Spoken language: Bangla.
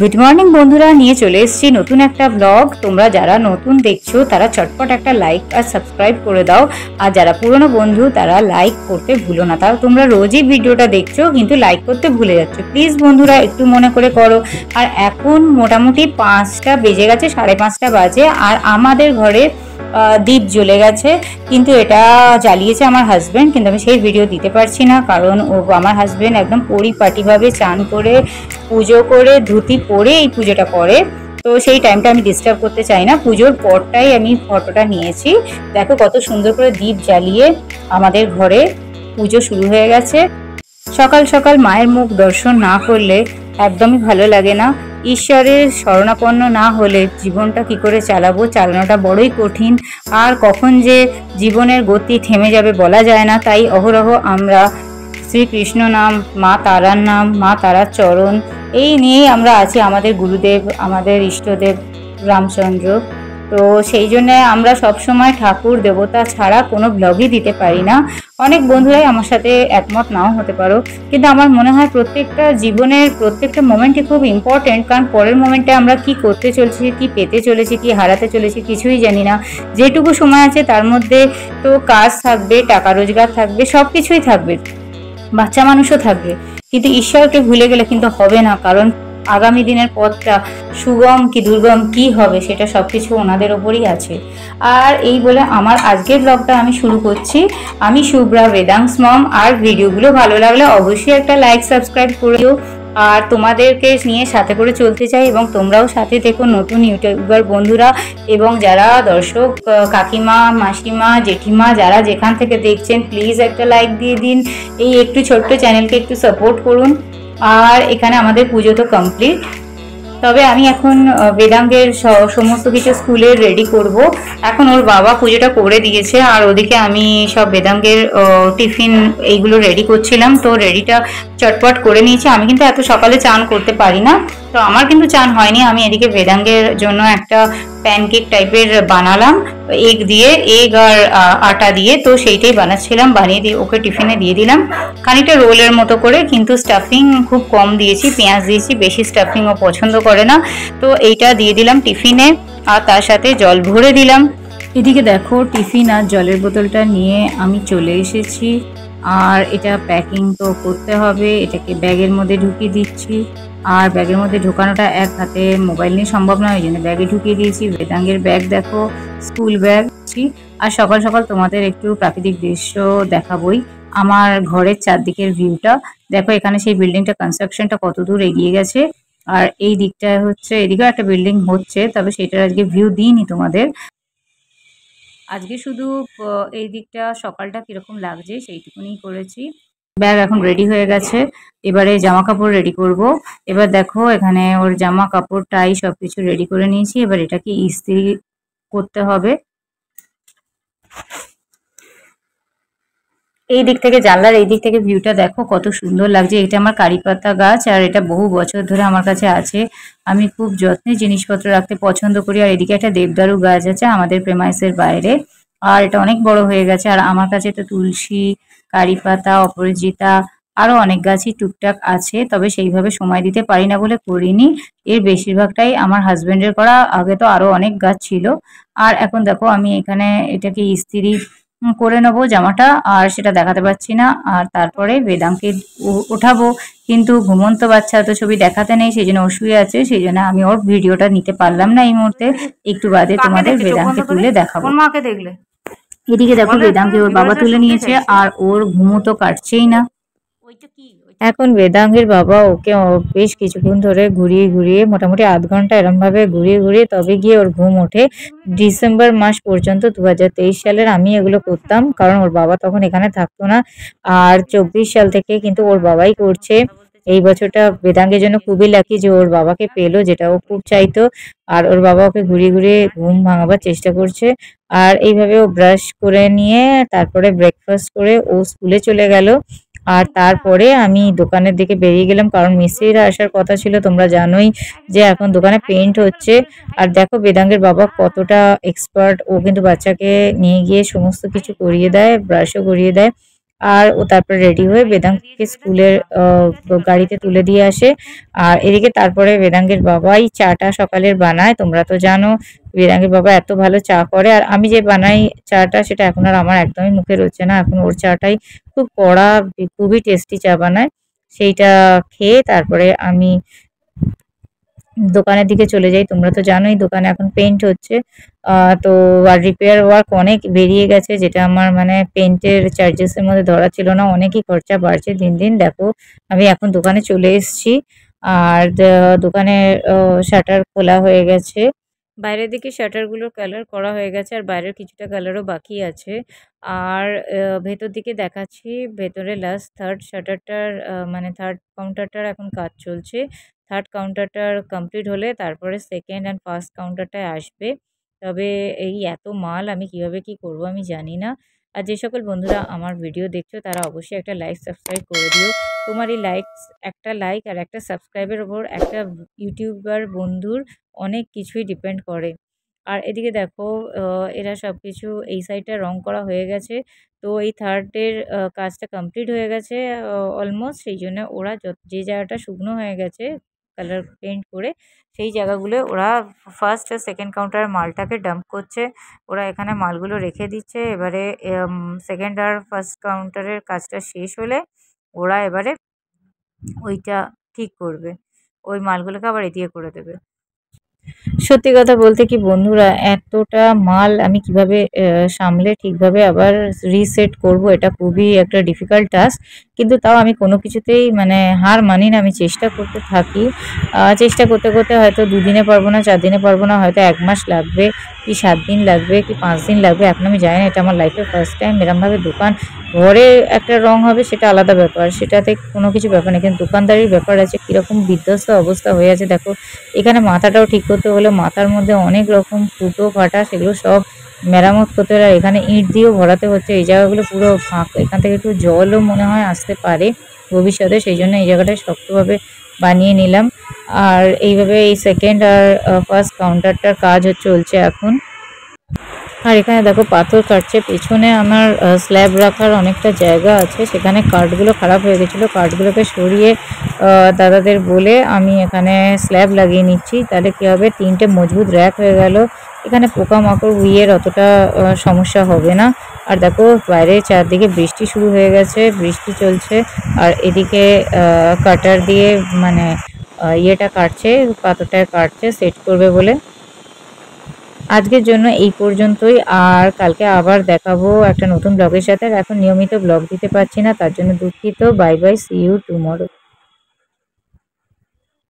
গুড মর্নিং বন্ধুরা, নিয়ে চলে এসেছি নতুন একটা ব্লগ। তোমরা যারা নতুন দেখছো তারা চটপট একটা লাইক আর সাবস্ক্রাইব করে দাও, আর যারা পুরনো বন্ধু তারা লাইক করতে ভুলো না। তাও তোমরা রোজই ভিডিওটা দেখছো কিন্তু লাইক করতে ভুলে যাচ্ছ। প্লিজ বন্ধুরা একটু মনে করে করো। আর এখন মোটামুটি 5টা বেজে গেছে, 5:30 বাজে, আর আমাদের ঘরে দীপ জ্বলে গেছে, কিন্তু এটা জ্বালিয়েছে আমার হাজব্যান্ড, কিন্তু আমি সেই ভিডিও দিতে পারছি না কারণ আমার হাজব্যান্ড একদম পরিপাটিভাবে চান করে পুজো করে ধুতি পরে এই পুজোটা করে, তো সেই টাইমটা আমি ডিস্টার্ব করতে চাই না। পুজোর পরটাই আমি ফটোটা নিয়েছি। দেখো কত সুন্দর করে দীপ জ্বালিয়ে আমাদের ঘরে পুজো শুরু হয়ে গেছে। সকাল সকাল মায়ের মুখ দর্শন না করলে একদমই ভালো লাগে না। ঈশ্বরের শরণাপন্ন না হলে জীবনটা কি করে চালাবো, চালানোটা বড়ই কঠিন। আর কখন যে জীবনের গতি থেমে যাবে বলা যায় না। তাই অহরহ আমরা শ্রীকৃষ্ণ নাম, মা তারার নাম, মা তারার চরণ, এই নিয়েই আমরা আছি। আমাদের গুরুদেব, আমাদের ইষ্টদেব রামচন্দ্র। তো সেই জন্য আমরা সবসময় ঠাকুর দেবতা ছাড়া কোনো ব্লগই দিতে পারি না। অনেক বন্ধুরাই আমার সাথে একমত নাও হতে পারো, কিন্তু আমার মনে হয় প্রত্যেকটা জীবনের প্রত্যেকটা মোমেন্টই খুব ইম্পর্টেন্ট। কারণ পরের মোমেন্টে আমরা কি করতে চলেছি, কি পেতে চলেছি, কি হারাতে চলেছি কিছুই জানি না। যেটুকু সময় আছে তার মধ্যে তো কাজ থাকবে, টাকা রোজগার থাকবে, সব কিছুই থাকবে, বাচ্চা মানুষও থাকবে, কিন্তু ঈশ্বরকে ভুলে গেলে কিন্তু হবে না। কারণ আগামী দিনের পথটা সুগম কি দুর্গম কি হবে সেটা সবকিছু ওনাদের ওপরই আছে। আর এই বলে আমার আজকের ব্লগটা আমি শুরু করছি। আমি শুভ্রা, বেদাংস মম। আর ভিডিওগুলো ভালো লাগলে অবশ্যই একটা লাইক সাবস্ক্রাইব করে দিও। আর তোমাদেরকে নিয়ে সাথে করে চলতে চাই এবং তোমরাও সাথে থেকো, নতুন ইউটিউবার বন্ধুরা এবং যারা দর্শক কাকিমা, মাসিমা, জেঠিমা, যারা যেখান থেকে দেখছেন প্লিজ একটা লাইক দিয়ে দিন। এই একটু ছোট্ট চ্যানেলকে একটু সাপোর্ট করুন। আর এখানে আমাদের পুজো তো কমপ্লিট, তবে আমি এখন বেদাঙ্গের সমস্ত কিছু স্কুলের রেডি করব। এখন ওর বাবা পুজোটা করে দিয়েছে আর ওদিকে আমি সব বেদাঙ্গের টিফিন এইগুলো রেডি করছিলাম। তো রেডিটা চটপট করে নিয়েছি। আমি কিন্তু এত সকালে চান করতে পারি না, তো আমার কিন্তু চান হয়নি। আমি এদিকে বেদাঙ্গের জন্য একটা প্যানকেক টাইপের বানালাম, এগ আর আটা দিয়ে। তো সেইটাই বানাচ্ছিলাম, বানিয়ে দিয়ে ওকে টিফিনে দিয়ে দিলাম খানিকটা রোলের মতো করে, কিন্তু স্টাফিং খুব কম দিয়েছি, পেঁয়াজ দিয়েছি, বেশি স্টাফিং ও পছন্দ করে না। তো এইটা দিয়ে দিলাম টিফিনে আর তার সাথে জল ভরে দিলাম। এদিকে দেখো টিফিন আর জলের বোতলটা নিয়ে আমি চলে এসেছি। আর এটা প্যাকিং তো করতে হবে, এটাকে ব্যাগের মধ্যে ঢুকিয়ে দিচ্ছি। আর ব্যাগের মধ্যে ঢোকানোটা এক হাতে মোবাইল নিয়ে সম্ভব নয়, ওই জন্য ব্যাগে ঢুকিয়ে দিয়েছি। বেদাঙ্গের ব্যাগ দেখো, স্কুল ব্যাগ। আর সকাল সকাল তোমাদের একটু প্রাকৃতিক দৃশ্য দেখাবই। আমার ঘরের চারদিকের ভিউটা দেখো, এখানে সেই বিল্ডিংটা কনস্ট্রাকশনটা কত দূর এগিয়ে গেছে। আর এই দিকটা হচ্ছে, এদিকেও একটা বিল্ডিং হচ্ছে, তবে সেটার আজকে ভিউ দিইনি তোমাদের। আজকে শুধু এই দিকটা সকালটা কিরকম লাগছে সেইটুকুনি করেছি। ব্যাগ এখন রেডি হয়ে গেছে, এবারে জামা কাপড় রেডি করব। এবার দেখো এখানে ওর জামা কাপড় টাই সবকিছু রেডি করে নিয়েছি। এবার এটাকে ইস্ত্রি করতে হবে। এই দিক থেকে, জানলার এই দিক থেকে ভিউটা দেখো কত সুন্দর লাগছে। এটা আমার কারিপাতা গাছ, আর এটা বহু বছর ধরে আমার কাছে আছে। আমি খুব যত্নে জিনিসপত্র রাখতে পছন্দ করি। আর এদিকে একটা দেবদারু গাছ আছে আমাদের প্রেমাইসের বাইরে, আর এটা অনেক বড় হয়ে গেছে। আর আমার কাছে তো তুলসী, কারিপাতা, অপরাজিতা, আরো অনেক গাছই টুকটাক আছে, তবে সেইভাবে সময় দিতে পারি না বলে করিনি। এর বেশিরভাগটাই আমার হাজবেন্ডের করা। আগে তো আরো অনেক গাছ ছিল। আর এখন দেখো আমি এখানে এটাকে ইস্ত্রি করে নেবো জামাটা, আর সেটা দেখাতে পারছি না। আর তারপরে বেদাঙ্গকে ওঠাবো, কিন্তু ঘুমন্ত বাচ্চা তো ছবি দেখাতে নেই, সেই জন্য ও শুয়ে আছে, সেই জন্য আমি ওর ভিডিওটা নিতে পারলাম না এই মুহূর্তে। একটু বাদে তোমাদের বেদাঙ্গকে তুলে দেখাবো। মাকে দেখলে এদিকে দেখো বেদাঙ্গকে ওর বাবা তুলে নিয়েছে, আর ওর ঘুমো তো কাটছেই না। এখন বেদাঙ্গের বাবা ওকে বেশ কিছুক্ষণ ধরে ঘুরিয়ে ঘুরিয়ে, মোটামুটি আধ ঘন্টা এরম ভাবে ঘুরিয়ে ঘুরিয়ে তবে গিয়ে ওর ঘুম ওঠে। ডিসেম্বর মাস পর্যন্ত 2023 সালের আমি এগুলো করতাম, কারণ ওর বাবা তখন এখানে থাকতো না। আর 24 সাল থেকে কিন্তু ওর বাবাই করছে। এই বছরটা বেদাঙ্গের জন্য খুবই লাকি যে ওর বাবাকে পেলো, যেটা ও খুব চাইতো। আর ওর বাবা ওকে ঘুরিয়ে ঘুরিয়ে ঘুম ভাঙাবার চেষ্টা করছে। আর এইভাবে ও ব্রাশ করে নিয়ে তারপরে ব্রেকফাস্ট করে ও স্কুলে চলে গেল। আর তারপরে আমি দোকানের দিকে বেরিয়ে গেলাম, কারণ মিস্ত্রিরা আসার কথা ছিল। তোমরা জানোই যে এখন দোকানে পেইন্ট হচ্ছে। আর দেখো বেদাঙ্গের বাবা কতটা এক্সপার্ট, ও কিন্তু বাচ্চাকে নিয়ে গিয়ে সমস্ত কিছু করিয়ে দেয়, ব্রাশও করিয়ে দেয়। আর ও তারপরে রেডি হয়ে বেদাঙ্গকে স্কুলের গাড়িতে তুলে দিয়ে আসে। আর এদিকে তারপরে বেদাঙ্গের বাবাই চাটা সকালের বানায়। তোমরা তো জানো বেদাঙ্গের বাবা এত ভালো চা করে। আর আমি যে বানাই চাটা সেটা এখন আর আমার একদমই মুখে রয়েছে না, এখন ওর চাটাই খুব কড়া, খুবই টেস্টি চা বানায়। সেইটা খেয়ে তারপরে আমি দোকানের দিকে চলে যাই। তোমরা তো জানোই দোকানে এখন পেইন্ট হচ্ছে। তো আর রিপেয়ার ওয়ার্ক অনেক বেরিয়ে গেছে, যেটা আমার মানে পেইন্টের চার্জেসের মধ্যে ধরা ছিল না। অনেকই খরচা বাড়ছে দিন দিন। দেখো আমি এখন দোকানে চলে এসেছি। আর দোকানের শাটার খোলা হয়ে গেছে। বাইরের দিকে শাটারগুলোর কালার করা হয়ে গেছে, আর বাইরের কিছুটা কালারও বাকি আছে। আর ভেতর দিকে দেখাচ্ছি, ভেতরে লাস্ট থার্ড শাটারটার মানে থার্ড কাউন্টারটার এখন কাজ চলছে। থার্ড কাউন্টারটার কমপ্লিট হলে তারপরে সেকেন্ড অ্যান্ড ফার্স্ট কাউন্টারটায় আসবে। তবে এই এত মাল আমি কিভাবে কি করব আমি জানি না। আর যে সকল বন্ধুরা আমার ভিডিও দেখছো তারা অবশ্যই একটা লাইক সাবস্ক্রাইব করে দিও। তোমার এই একটা লাইক আর একটা সাবস্ক্রাইবের ওপর একটা ইউটিউবার বন্ধুর অনেক কিছুই ডিপেন্ড করে। আর এদিকে দেখো এরা সব কিছু এই সাইডটা রং করা হয়ে গেছে। তো এই থার্ডের কাজটা কমপ্লিট হয়ে গেছে অলমোস্ট। সেই জন্য ওরা যে জায়গাটা শুকনো হয়ে গেছে কালার পেইন্ট করে, সেই জায়গাগুলো ওরা ফার্স্ট আর সেকেন্ড কাউন্টারের মালটাকে ডাম্প করছে। ওরা এখানে মালগুলো রেখে দিচ্ছে। এবারে সেকেন্ড আর ফার্স্ট কাউন্টারের কাজটা শেষ হলে ওরা এবারে ওইটা ঠিক করবে, ওই মালগুলোকে আবার এদিকে করে দেবে। সত্যি কথা বলতে কি বন্ধুরা, এতটা মাল আমি কিভাবে সামলে ঠিকভাবে আবার রিসেট করব, এটা খুবই একটা ডিফিকাল্ট টাস্ক। কিন্তু তাও আমি কোনো কিছুতেই মানে হার মানি না, আমি চেষ্টা করতে থাকি। চেষ্টা করতে করতে হয়তো 2 দিনে পারবো না, 4 দিনে পারবো না, হয়তো 1 মাস লাগবে, কি 7 দিন লাগবে, কি 5 দিন লাগবে, এখন আমি জানি না। এটা আমার লাইফে ফার্স্ট টাইম এরমভাবে দোকান। ঘরে একটা রং হবে সেটা আলাদা ব্যাপার, সেটাতে কোনো কিছু ব্যাপার নেই, কিন্তু দোকানদারির ব্যাপার আছে। কীরকম বিধ্বস্ত অবস্থা হয়ে আছে দেখো। এখানে মাথাটাও ঠিক করতে হলে মাথার মধ্যে অনেক রকম ফুটো ফাটা, সেগুলো সব মেরামত করতে হলে। আর এখানে ইট দিয়েও ভরাতে হচ্ছে। এই জায়গাগুলো পুরো ফাঁকা, এখান থেকে একটু জলও মনে হয় আসতে পারে ভবিষ্যতে, সেই জন্য এই জায়গাটায় শক্তভাবে বানিয়ে নিলাম। আর এইভাবে এই সেকেন্ড আর ফার্স্ট কাউন্টারটার কাজ চলছে এখন। আর এখানে দেখো পাথর কাটছে। পেছনে আমার স্ল্যাব রাখার অনেকটা জায়গা আছে, সেখানে কাঠগুলো খারাপ হয়ে গেছিলো। কাঠগুলোকে সরিয়ে দাদাদের বলে আমি এখানে স্ল্যাব লাগিয়ে নিচ্ছি। তাহলে কী হবে, 3টে মজবুত র্যাক হয়ে গেল। এখানে পোকামাকড় উইয়ের অতটা সমস্যা হবে না। আর দেখো বাইরে চারদিকে বৃষ্টি শুরু হয়ে গেছে, বৃষ্টি চলছে। আর এদিকে কাটার দিয়ে মানে ইয়েটা কাটছে, পাথরটা কাটছে সেট করবে বলে। আজকের জন্য এই পর্যন্তই। আর কালকে আবার দেখাবো একটা নতুন ব্লগের সাথে। আর এখন নিয়মিত ব্লগ দিতে পারছি না, তার জন্য দুঃখিত। Bye bye, see you tomorrow.